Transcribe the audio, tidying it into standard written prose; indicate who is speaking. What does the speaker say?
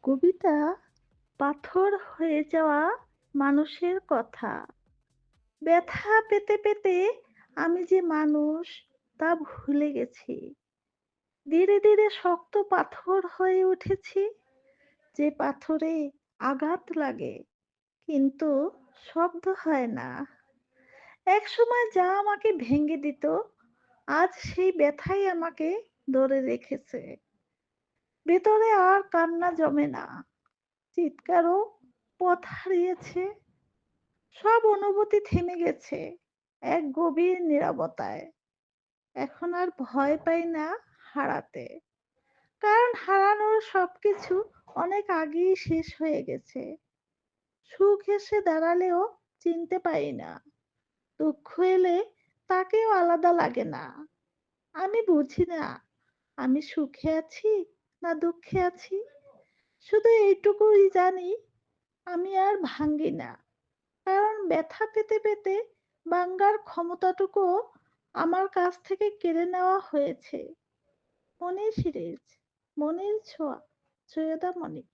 Speaker 1: কবিতা পাথর হয়ে যাওয়া মানুষের কথা। ব্যথা পেতে পেতে আমি যে মানুষ তা ভুলে গেছি। ধীরে ধীরে শক্ত পাথর হয়ে উঠেছি, যে পাথরে আঘাত লাগে কিন্তু শব্দ হয় না। একসময় যা আমাকে ভেঙে দিত, আজ সেই ব্যথাই আমাকে ধরে রেখেছে। ভেতরে আর কান্না জমে না, চিৎকারও পথ হারিয়েছে। সব অনুভূতি থেমে গেছে এক গভীর নীরবতায়। এখন আর ভয় পাই না হারাতে, কারণ হারানোর সবকিছু অনেক আগেই শেষ হয়ে গেছে। সুখ এসে দাঁড়ালেও চিনতে পারি না, দুঃখ এলে তাকেও আলাদা লাগে না। আমি বুঝি না আমি সুখে আছি না দুঃখে আছি। শুধু এইটুকুই জানি, আমি আর ভাঙ্গি না, কারণ ব্যথা পেতে পেতে ভাঙার ক্ষমতাটুকুও আমার কাছ থেকে কেড়ে নেওয়া হয়েছে। মনির সিরিজ, মনির ছোঁয়া, সৈয়দা মনির।